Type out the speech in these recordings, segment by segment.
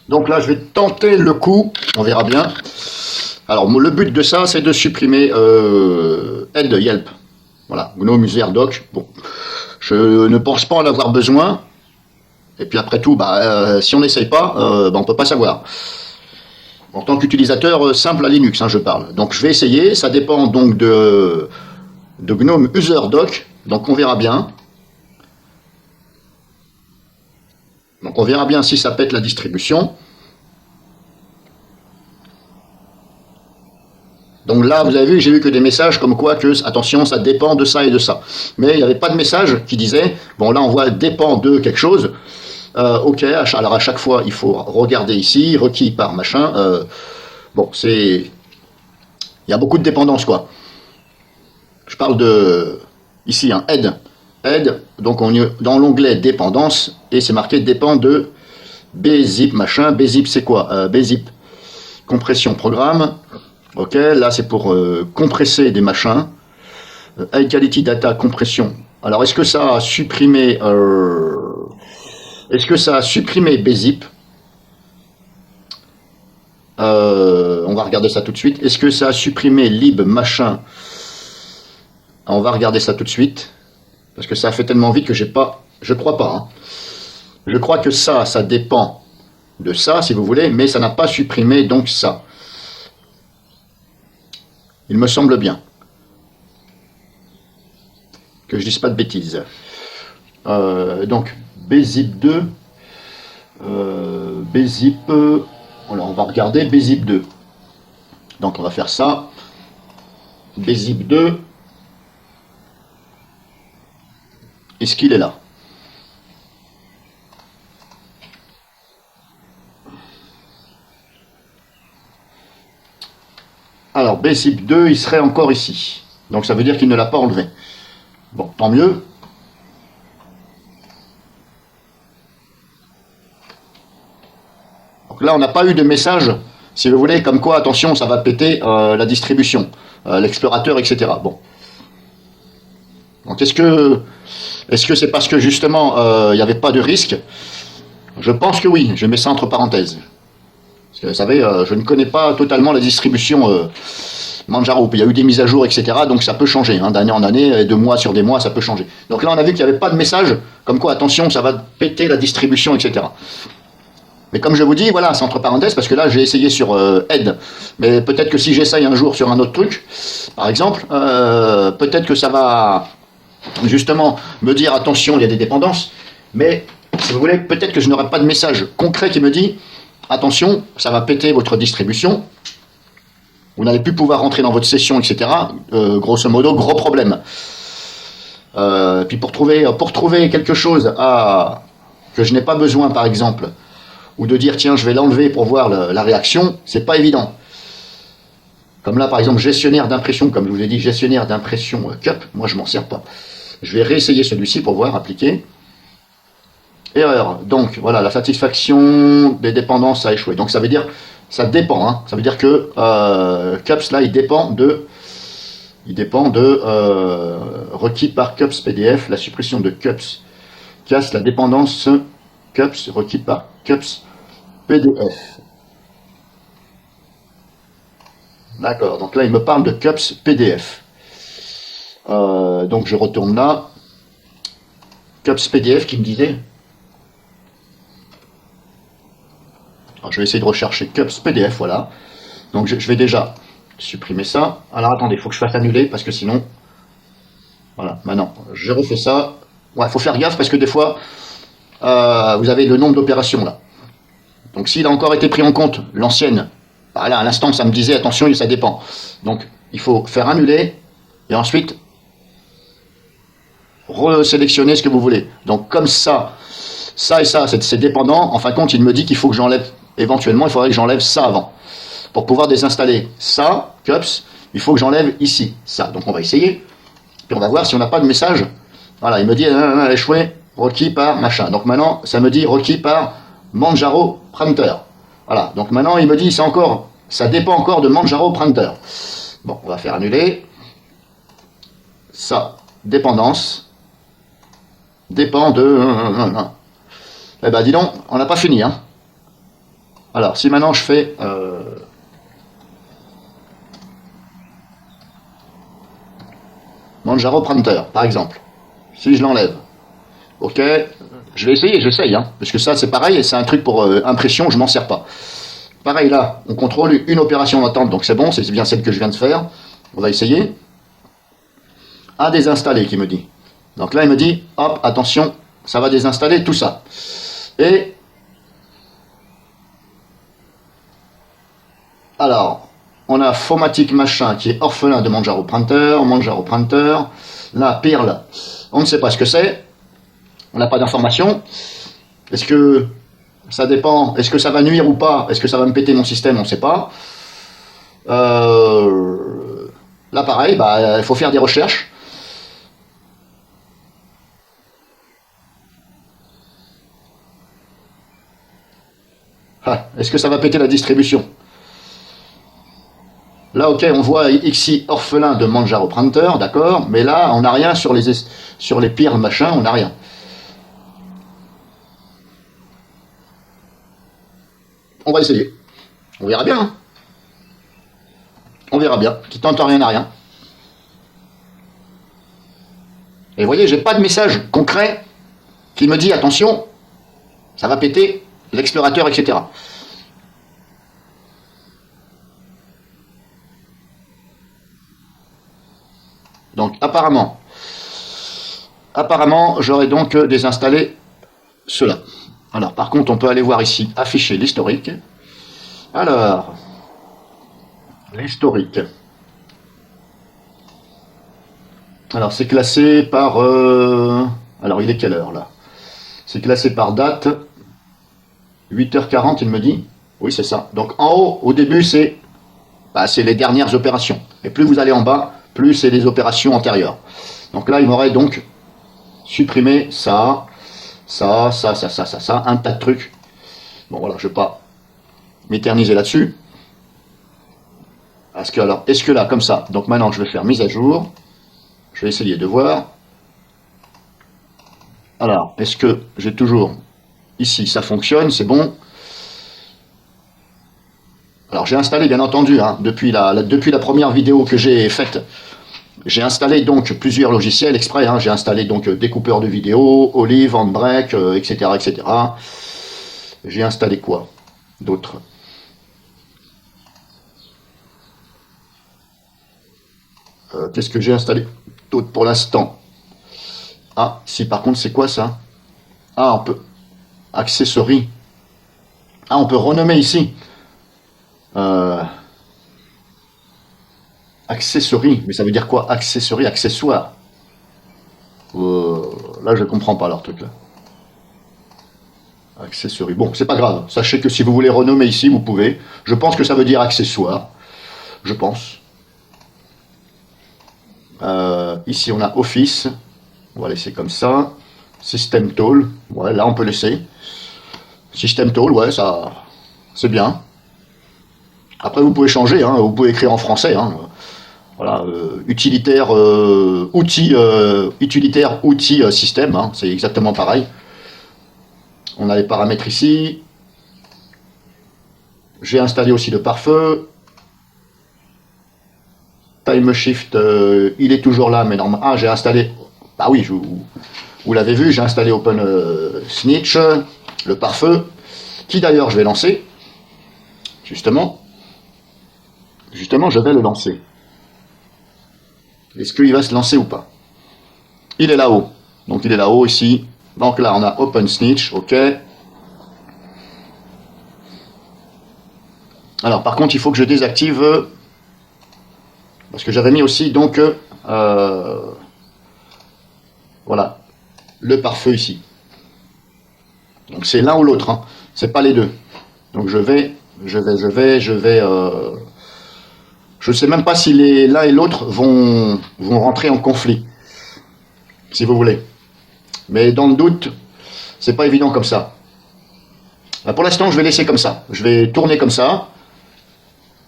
Donc là, je vais tenter le coup, on verra bien. Alors, le but de ça, c'est de supprimer aide Yelp. Voilà, GNOME user doc. Bon, je ne pense pas en avoir besoin. Et puis après tout, si on n'essaye pas, on ne peut pas savoir. En tant qu'utilisateur simple à Linux, je parle. Donc je vais essayer, ça dépend donc de GNOME user doc. Donc on verra bien. Donc on verra bien si ça pète la distribution. Donc là, vous avez vu, j'ai vu que des messages comme quoi que, attention, ça dépend de ça et de ça. Mais il n'y avait pas de message qui disait, bon là on voit dépend de quelque chose. Ok, alors à chaque fois, il faut regarder ici, requis par machin. Bon, c'est... Il y a beaucoup de dépendance, quoi. Je parle de... Ici, aide. Aide, donc on est dans l'onglet dépendance, et c'est marqué dépend de bzip, machin. Bzip, c'est quoi bzip, compression programme. Ok, là c'est pour compresser des machins. High quality data compression. Alors est-ce que ça a supprimé bzip? On va regarder ça tout de suite. Est-ce que ça a supprimé lib machin? On va regarder ça tout de suite. Parce que ça a fait tellement vite que j'ai pas... Je crois pas. Je crois que ça dépend de ça, si vous voulez, mais ça n'a pas supprimé donc ça. Il me semble bien. Que je dise pas de bêtises. Donc, bzip 2. Bzip... Alors, on va regarder bzip 2. Donc, on va faire ça. Bzip 2. Est-ce qu'il est là? Alors, bzip 2, il serait encore ici. Donc, ça veut dire qu'il ne l'a pas enlevé. Bon, tant mieux. Donc là, on n'a pas eu de message, si vous voulez, comme quoi, attention, ça va péter la distribution, l'explorateur, etc. Bon. Donc, est-ce que c'est parce que, justement, il n'y avait pas de risque? Je pense que oui, je mets ça entre parenthèses. Parce que, vous savez, je ne connais pas totalement la distribution Manjaro. Il y a eu des mises à jour, etc. Donc ça peut changer, d'année en année, de mois sur des mois, ça peut changer. Donc là, on a vu qu'il n'y avait pas de message, comme quoi, attention, ça va péter la distribution, etc. Mais comme je vous dis, voilà, c'est entre parenthèses, parce que là, j'ai essayé sur aide. Mais peut-être que si j'essaye un jour sur un autre truc, par exemple, peut-être que ça va justement me dire, attention, il y a des dépendances. Mais, si vous voulez, peut-être que je n'aurai pas de message concret qui me dit, attention, ça va péter votre distribution. Vous n'allez plus pouvoir rentrer dans votre session, etc. Grosso modo, gros problème. Puis pour trouver quelque chose que je n'ai pas besoin, par exemple, ou de dire, tiens, je vais l'enlever pour voir la réaction, c'est pas évident. Comme là, par exemple, gestionnaire d'impression, comme je vous ai dit, gestionnaire d'impression CUP, moi je m'en sers pas. Je vais réessayer celui-ci pour voir, appliquer. Erreur. Donc, voilà, la satisfaction des dépendances a échoué. Donc ça veut dire... Ça dépend, ça veut dire que CUPS là il dépend de requis par CUPS PDF, la suppression de CUPS casse la dépendance CUPS requis par CUPS PDF. D'accord, donc là il me parle de CUPS PDF. Donc je retourne là. CUPS PDF qui me disait. Alors, je vais essayer de rechercher CUPS PDF, voilà. Donc je vais déjà supprimer ça. Alors attendez, il faut que je fasse annuler parce que sinon... Voilà, maintenant, je refais ça. Ouais, il faut faire gaffe parce que des fois, vous avez le nombre d'opérations là. Donc s'il a encore été pris en compte, l'ancienne, là à l'instant ça me disait, attention, ça dépend. Donc il faut faire annuler et ensuite resélectionner ce que vous voulez. Donc comme ça et ça, c'est dépendant. En fin de compte, il me dit qu'il faut que j'enlève... Éventuellement, il faudrait que j'enlève ça avant. Pour pouvoir désinstaller ça, CUPS, il faut que j'enlève ici, ça. Donc on va essayer. Puis on va voir si on n'a pas de message. Voilà, il me dit échoué, requis par machin. Donc maintenant, ça me dit requis par Manjaro Printer. Voilà, donc maintenant il me dit ça dépend encore de Manjaro Printer. Bon, on va faire annuler. Ça, dépendance. Dépend de... Eh ben dis donc, on n'a pas fini, Alors, si maintenant je fais Manjaro Printer, par exemple, si je l'enlève, ok, je vais essayer, j'essaye, hein, parce que ça c'est pareil, c'est un truc pour impression, je m'en sers pas. Pareil là, on contrôle une opération d'attente, donc c'est bon, c'est bien celle que je viens de faire. On va essayer. À désinstaller, qui me dit. Donc là, il me dit, hop, attention, ça va désinstaller tout ça. Et alors, on a Fomatic machin qui est orphelin de Manjaro Printer, Manjaro Printer. Là, Pirl, on ne sait pas ce que c'est. On n'a pas d'informations. Est-ce que ça dépend? Est-ce que ça va nuire ou pas? Est-ce que ça va me péter mon système? On ne sait pas. Là, pareil, bah, il faut faire des recherches. Ah, est-ce que ça va péter la distribution? Là, ok, on voit ici orphelin de Manjaro Printer, d'accord, mais là, on n'a rien sur les pires machins, on n'a rien. On va essayer. On verra bien. Hein. On verra bien. Qui tente rien à rien. Et vous voyez, j'ai pas de message concret qui me dit attention, ça va péter l'explorateur, etc. Donc apparemment, j'aurais donc désinstallé cela. Alors par contre, on peut aller voir ici, afficher l'historique. Alors, l'historique. Alors c'est classé par... Alors il est quelle heure là? C'est classé par date. 8h40 il me dit. Oui c'est ça. Donc en haut, au début c'est les dernières opérations. Et plus vous allez en bas, plus c'est les opérations antérieures. Donc là il m'aurait donc supprimé ça, un tas de trucs. Bon voilà, je ne vais pas m'éterniser là-dessus. Alors, est-ce que là, comme ça, donc maintenant je vais faire mise à jour. Je vais essayer de voir. Alors, est-ce que j'ai toujours... Ici, ça fonctionne, c'est bon. Alors, j'ai installé, bien entendu, hein, depuis la première vidéo que j'ai faite, j'ai installé donc plusieurs logiciels exprès. Hein, j'ai installé donc découpeur de vidéos, Olive, Handbrake, etc., etc. J'ai installé quoi d'autre? Qu'est-ce que j'ai installé d'autre pour l'instant? Ah, si, par contre, c'est quoi ça? Ah, on peut... Accessories. Ah, on peut renommer ici. Accessories. Mais ça veut dire quoi? Accessories, accessoires. Là, je comprends pas leur truc là. Accessories. Bon, c'est pas grave. Sachez que si vous voulez renommer ici, vous pouvez. Je pense que ça veut dire accessoire. Je pense. Ici, on a Office. On va laisser comme ça. System Tool. Ouais, là, on peut laisser. System Tool, ouais, ça, c'est bien. Après, vous pouvez changer. Hein, vous pouvez écrire en français. Hein. Voilà, utilitaire, utilitaire, outil, système. Hein, c'est exactement pareil. On a les paramètres ici. J'ai installé aussi le pare-feu. Time Shift, il est toujours là, mais normalement... Ah, j'ai installé... Bah oui, vous l'avez vu, j'ai installé Open Snitch, le pare-feu, qui d'ailleurs je vais lancer. Justement, je vais le lancer. Est-ce qu'il va se lancer ou pas? Il est là-haut. Donc il est là-haut ici. Donc là, on a Open Snitch, ok. Alors par contre, il faut que je désactive... Parce que j'avais mis aussi, donc, voilà, le pare-feu ici. Donc c'est l'un ou l'autre, hein. C'est pas les deux. Donc je sais même pas si l'un et l'autre vont rentrer en conflit, si vous voulez. Mais dans le doute, c'est pas évident comme ça. Bah, pour l'instant, je vais laisser comme ça. Je vais tourner comme ça.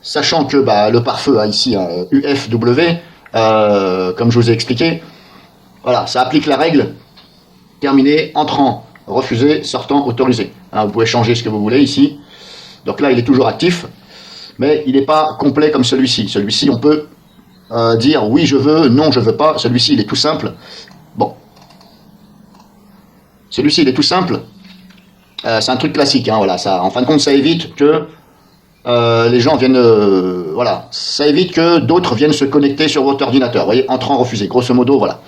Sachant que le pare-feu, hein, ici, UFW, comme je vous ai expliqué, voilà, ça applique la règle, terminé, entrant, refusé, sortant, autorisé. Hein, vous pouvez changer ce que vous voulez ici. Donc là, il est toujours actif, mais il n'est pas complet comme celui-ci. Celui-ci, on peut dire oui, je veux, non, je veux pas. Celui-ci, il est tout simple. Bon. Celui-ci, il est tout simple. C'est un truc classique, hein, voilà. Ça, en fin de compte, ça évite que les gens viennent... voilà. Ça évite que d'autres viennent se connecter sur votre ordinateur. Vous voyez, entrant, refusé. Grosso modo, voilà.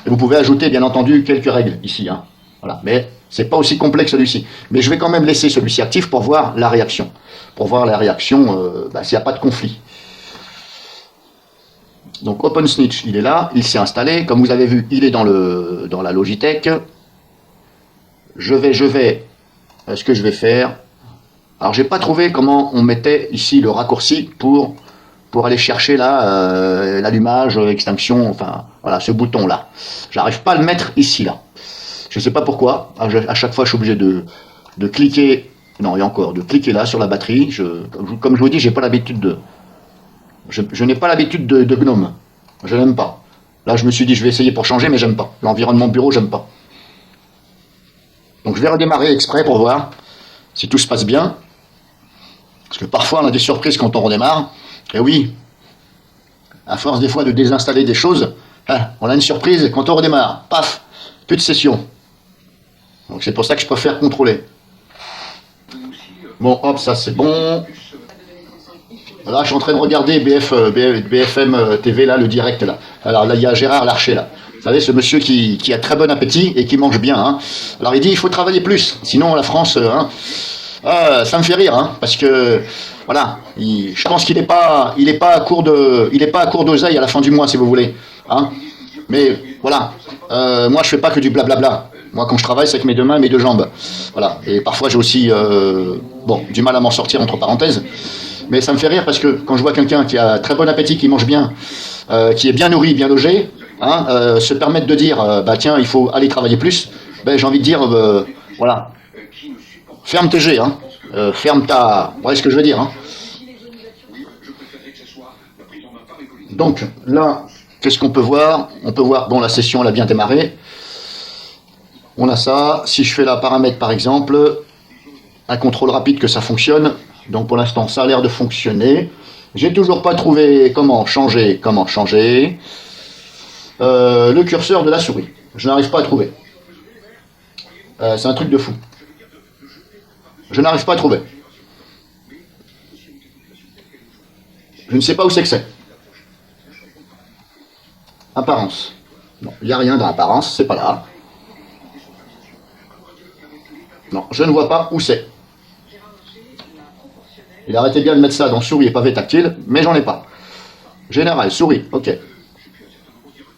Et vous pouvez ajouter, bien entendu, quelques règles ici. Hein. Voilà. Mais c'est pas aussi complet que celui-ci. Mais je vais quand même laisser celui-ci actif pour voir la réaction. Pour voir la réaction, s'il n'y a pas de conflit. Donc OpenSnitch, il est là, il s'est installé. Comme vous avez vu, il est dans la Logitech. Je vais... Ce que je vais faire... Alors, j'ai pas trouvé comment on mettait ici le raccourci pour aller chercher là l'allumage, extinction, enfin, voilà, ce bouton-là. J'arrive pas à le mettre ici, là. Je sais pas pourquoi. À chaque fois, je suis obligé de cliquer... Non, et encore, de cliquer là, sur la batterie. Comme je vous dis, j'ai pas l'habitude de... Je n'ai pas l'habitude de GNOME. Je n'aime pas. Là, je me suis dit, je vais essayer pour changer, mais j'aime pas. L'environnement bureau, j'aime pas. Donc je vais redémarrer exprès pour voir si tout se passe bien. Parce que parfois on a des surprises quand on redémarre. Et oui, à force des fois de désinstaller des choses, hein, on a une surprise quand on redémarre. Paf, plus de session. Donc c'est pour ça que je préfère contrôler. Bon, hop, ça c'est bon. Là, je suis en train de regarder BFM TV, là, le direct, là. Alors là, il y a Gérard Larcher, là. Vous savez, ce monsieur qui a très bon appétit et qui mange bien. Hein. Alors il dit, il faut travailler plus. Sinon, la France, hein, ça me fait rire, hein, parce que, voilà, je pense qu'il n'est pas à court d'oseille à la fin du mois, si vous voulez. Hein. Mais, voilà, moi, je fais pas que du blablabla. Moi, quand je travaille, c'est avec mes deux mains et mes deux jambes. Voilà. Et parfois, j'ai aussi, du mal à m'en sortir, entre parenthèses. Mais ça me fait rire parce que quand je vois quelqu'un qui a très bon appétit, qui mange bien, qui est bien nourri, bien logé, hein, se permettre de dire, tiens, il faut aller travailler plus, j'ai envie de dire, voilà, ferme tes G, hein, ferme ta... Vous voyez ce que je veux dire, hein. Donc, là, qu'est-ce qu'on peut voir? On peut voir, bon, la session, elle a bien démarré. On a ça. Si je fais la paramètre, par exemple, un contrôle rapide que ça fonctionne. Donc pour l'instant, ça a l'air de fonctionner. J'ai toujours pas trouvé comment changer le curseur de la souris. Je n'arrive pas à trouver. C'est un truc de fou. Je n'arrive pas à trouver. Je ne sais pas où c'est que c'est. Apparence. Non, il n'y a rien dans apparence, c'est pas là. Non, je ne vois pas où c'est. Il arrêtait bien de mettre ça dans souris et pavé tactile, mais j'en ai pas. Général, souris, ok.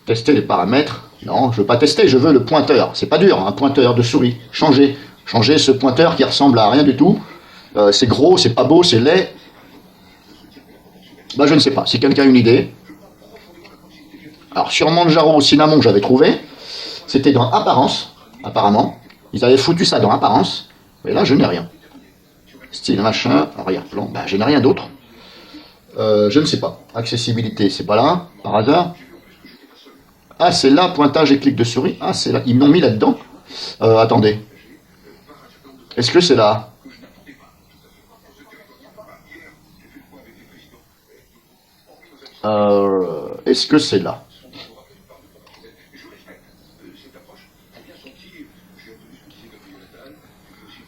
Tester les paramètres. Non, je veux pas tester, je veux le pointeur. C'est pas dur, un pointeur de souris. Changer ce pointeur qui ressemble à rien du tout. C'est gros, c'est pas beau, c'est laid. Je ne sais pas. Si quelqu'un a une idée. Alors, sur Manjaro au cinnamon, j'avais trouvé. C'était dans apparence, apparemment. Ils avaient foutu ça dans apparence. Mais là, je n'ai rien. Style machin, arrière-plan, je n'ai rien d'autre. Je ne sais pas. Accessibilité, c'est pas là, par hasard. Ah, c'est là, pointage et clic de souris. Ah, c'est là. Ils m'ont mis là-dedans. Attendez. Est-ce que c'est là? Est-ce que c'est là?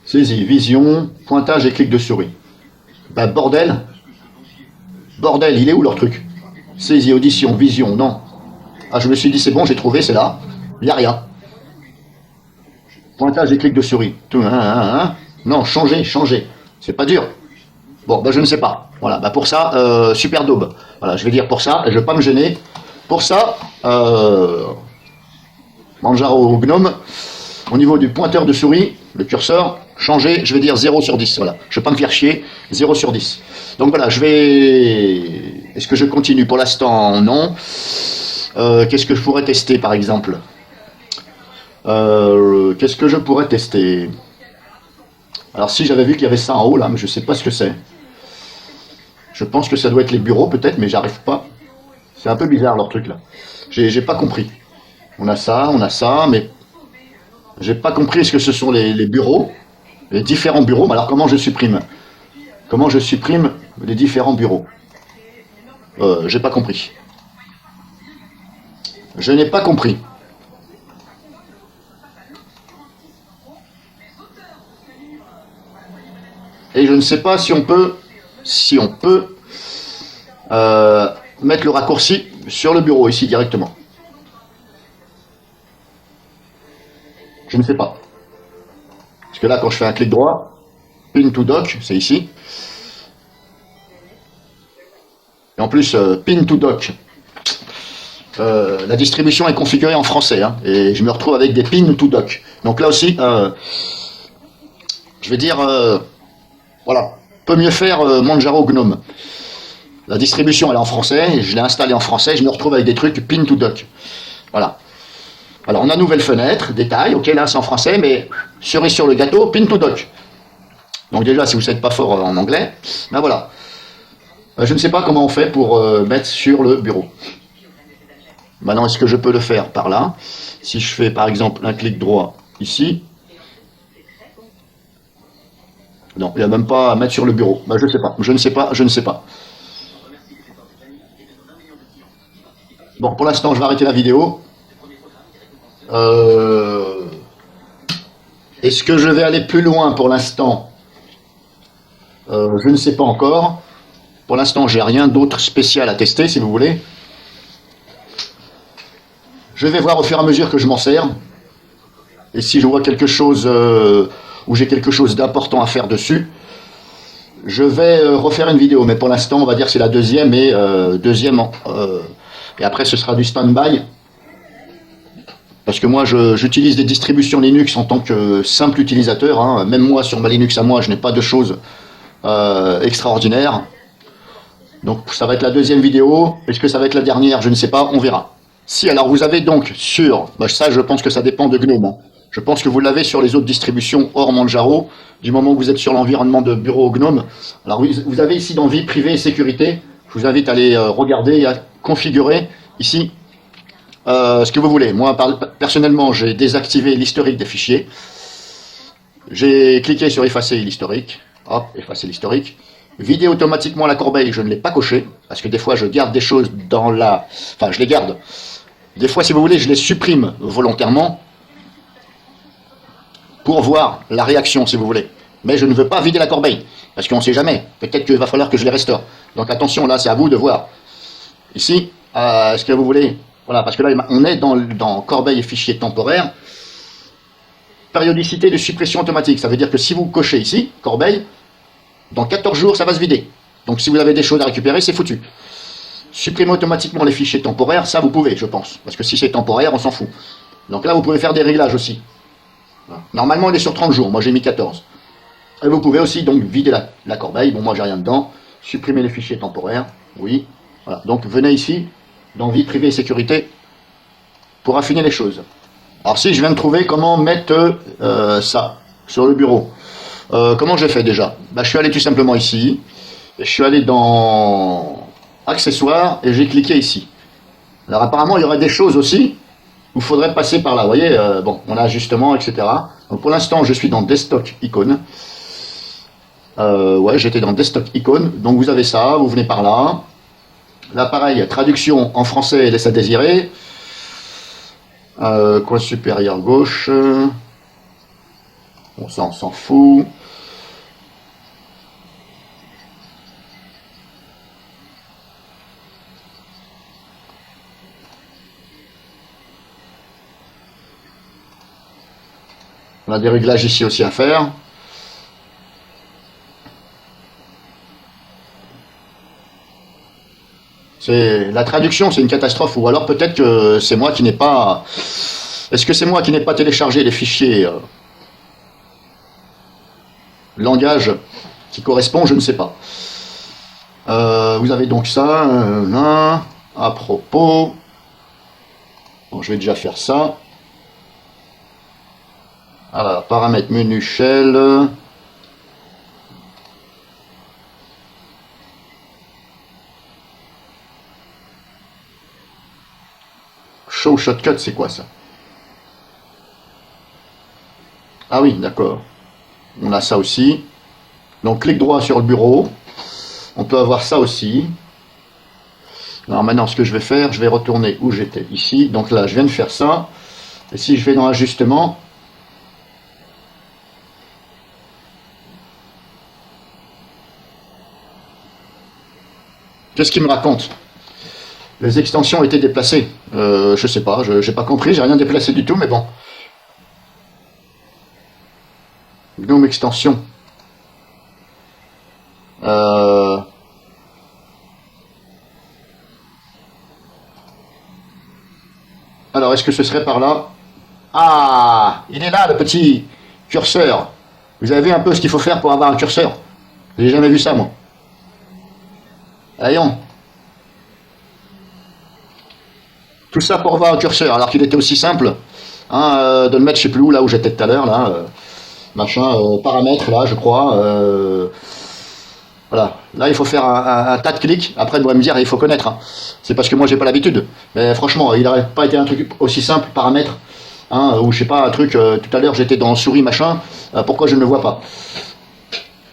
Saisie, vision, pointage et clic de souris. Bordel. Bordel, il est où leur truc? Saisie, audition, vision, non. Ah, je me suis dit, c'est bon, j'ai trouvé, c'est là. Il n'y a rien. Pointage et clic de souris. Tout, Non, changer. C'est pas dur. Bon, je ne sais pas. Voilà, pour ça, super daube. Voilà, je vais dire pour ça, et je ne vais pas me gêner. Pour ça, Manjaro ou Gnome, au niveau du pointeur de souris, le curseur, changer, je vais dire 0 sur 10. Voilà, je ne vais pas me faire chier, 0 sur 10. Donc voilà, je vais... Est-ce que je continue? Pour l'instant, non. Qu'est-ce que je pourrais tester, par exemple? Qu'est-ce que je pourrais tester? Alors si j'avais vu qu'il y avait ça en haut, là, mais je ne sais pas ce que c'est. Je pense que ça doit être les bureaux, peut-être, mais j'arrive pas. C'est un peu bizarre, leur truc, là. J'ai pas compris. On a ça, mais... J'ai pas compris, est-ce que ce sont les bureaux, les différents bureaux? Alors comment je supprime? Comment je supprime les différents bureaux? J'ai pas compris. Je n'ai pas compris. Et je ne sais pas si on peut mettre le raccourci sur le bureau ici directement. Je ne sais pas. Parce que là, quand je fais un clic droit, pin to doc, c'est ici. Et en plus, pin to doc, la distribution est configurée en français, hein, et je me retrouve avec des pin to doc. Donc là aussi, je vais dire, voilà, peut mieux faire Manjaro Gnome. La distribution elle est en français, je l'ai installée en français, je me retrouve avec des trucs pin to doc. Voilà. Alors on a nouvelle fenêtre, détail, ok là c'est en français, mais cerise sur le gâteau, pin to doc. Donc déjà si vous n'êtes pas fort en anglais, ben voilà. Je ne sais pas comment on fait pour mettre sur le bureau. Maintenant est-ce que je peux le faire par là? Si je fais par exemple un clic droit ici, non, il n'y a même pas à mettre sur le bureau. Ben, je ne sais pas, je ne sais pas, je ne sais pas. Bon, pour l'instant, je vais arrêter la vidéo. Euh, Est-ce que je vais aller plus loin pour l'instant? Je ne sais pas encore. Pour l'instant, j'ai rien d'autre spécial à tester, si vous voulez. Je vais voir au fur et à mesure que je m'en sers. Et si je vois quelque chose où j'ai quelque chose d'important à faire dessus, je vais refaire une vidéo. Mais pour l'instant, on va dire que c'est la deuxième et après ce sera du stand-by. Parce que moi, j'utilise des distributions Linux en tant que simple utilisateur, hein. Même moi, sur ma Linux à moi, je n'ai pas de choses extraordinaires. Donc ça va être la deuxième vidéo. Est-ce que ça va être la dernière? Je ne sais pas, on verra. Si, alors vous avez donc ça je pense que ça dépend de GNOME, hein. Je pense que vous l'avez sur les autres distributions hors Manjaro, du moment où vous êtes sur l'environnement de bureau GNOME. Alors vous avez ici dans vie privée et sécurité, je vous invite à aller regarder et à configurer ici ce que vous voulez. Moi personnellement j'ai désactivé l'historique des fichiers. J'ai cliqué sur effacer l'historique, hop, effacer l'historique. Vider automatiquement la corbeille, je ne l'ai pas coché, parce que des fois je garde des choses dans la... Enfin, je les garde. Des fois, si vous voulez, je les supprime volontairement pour voir la réaction, si vous voulez. Mais je ne veux pas vider la corbeille, parce qu'on ne sait jamais. Peut-être qu'il va falloir que je les restaure. Donc attention, là, c'est à vous de voir. Ici, est-ce que vous voulez... Voilà, parce que là, on est dans corbeille et fichier temporaire. Périodicité de suppression automatique. Ça veut dire que si vous cochez ici, corbeille, dans 14 jours, ça va se vider. Donc si vous avez des choses à récupérer, c'est foutu. Supprimer automatiquement les fichiers temporaires, ça vous pouvez, je pense. Parce que si c'est temporaire, on s'en fout. Donc là, vous pouvez faire des réglages aussi. Normalement, il est sur 30 jours. Moi, j'ai mis 14. Et vous pouvez aussi donc vider la corbeille. Bon, moi, j'ai rien dedans. Supprimer les fichiers temporaires. Oui. Voilà. Donc, venez ici, dans vie privée et sécurité, pour affiner les choses. Alors, si je viens de trouver comment mettre ça sur le bureau. Comment j'ai fait déjà? Je suis allé tout simplement ici. Et je suis allé dans accessoires et j'ai cliqué ici. Alors apparemment il y aurait des choses aussi où il faudrait passer par là. Vous voyez, bon, on a ajustement, etc. Donc pour l'instant je suis dans desktop icône. Ouais, j'étais dans desktop icône. Donc vous avez ça, vous venez par là. Là pareil, traduction en français laisse à désirer. Coin supérieur gauche. Bon, ça on s'en fout. On a des réglages ici aussi à faire. La traduction, c'est une catastrophe. Ou alors peut-être que c'est moi qui n'ai pas... Est-ce que c'est moi qui n'ai pas téléchargé les fichiers langage qui correspond? Je ne sais pas. Vous avez donc ça. Là, à propos... Bon, je vais déjà faire ça. Alors, paramètres menu shell. Show shortcut, c'est quoi ça? Ah oui, d'accord. On a ça aussi. Donc clic droit sur le bureau. On peut avoir ça aussi. Alors maintenant, ce que je vais faire, je vais retourner où j'étais, ici. Donc là, je viens de faire ça. Et si je vais dans ajustement, qu'est-ce qu'il me raconte? Les extensions ont été déplacées. Je sais pas, je n'ai pas compris, j'ai rien déplacé du tout, mais bon. GNOME extension. Alors, est-ce que ce serait par là? Ah, il est là, le petit curseur. Vous avez vu un peu ce qu'il faut faire pour avoir un curseur? J'ai jamais vu ça, moi. Voyons. Tout ça pour avoir un curseur, alors qu'il était aussi simple hein, de le mettre, je sais plus où, là où j'étais tout à l'heure, là, machin, paramètres, là, je crois. Voilà. Là, il faut faire un tas de clics. Après, vous allez me dire, il faut connaître. Hein. C'est parce que moi, j'ai pas l'habitude. Mais franchement, il n'aurait pas été un truc aussi simple, paramètres, hein, ou je sais pas, un truc, tout à l'heure, j'étais dans souris, machin, pourquoi je ne le vois pas?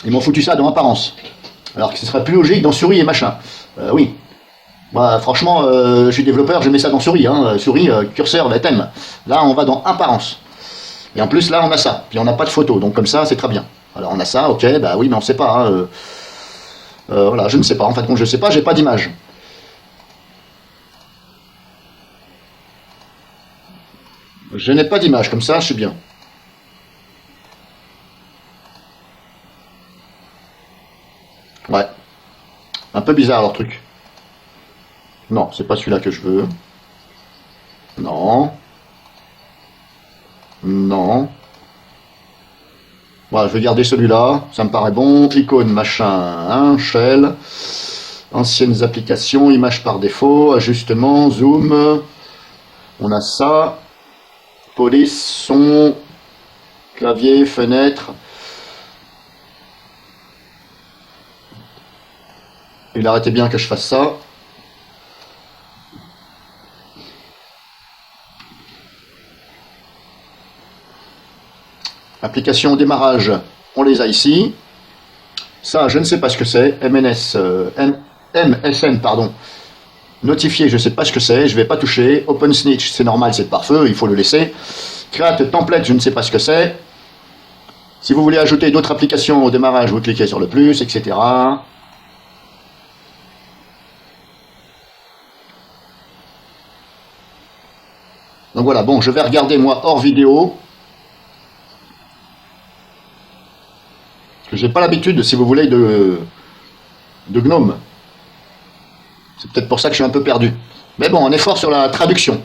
Ils m'ont foutu ça dans apparence. Alors que ce serait plus logique dans souris et machin. Oui. Moi, franchement, je suis développeur, je mets ça dans souris. Hein. Souris, curseur, bah, thème. Là, on va dans apparence. Et en plus, là, on a ça. Puis on n'a pas de photo. Donc comme ça, c'est très bien. Alors on a ça, ok, bah oui, mais on ne sait pas. Hein, voilà, je ne sais pas. En fait, je ne sais pas, j'ai pas d'image. Je n'ai pas d'image, comme ça, je suis bien. Ouais. Un peu bizarre leur truc. Non, c'est pas celui-là que je veux. Non. Non. Voilà, je vais garder celui-là. Ça me paraît bon. Icône, machin, hein, shell. Anciennes applications, images par défaut, ajustement, zoom. On a ça. Police, son, clavier, fenêtre. Il arrêtait bien que je fasse ça. Application au démarrage, on les a ici. Ça, je ne sais pas ce que c'est. MSN, pardon. Notifié, je ne sais pas ce que c'est. Je ne vais pas toucher. OpenSnitch, c'est normal, c'est de pare-feu, il faut le laisser. Create template, je ne sais pas ce que c'est. Si vous voulez ajouter d'autres applications au démarrage, vous cliquez sur le plus, etc. Donc voilà, bon, je vais regarder moi hors vidéo. Parce que j'ai pas l'habitude, si vous voulez, de GNOME. C'est peut-être pour ça que je suis un peu perdu. Mais bon, on est fort sur la traduction.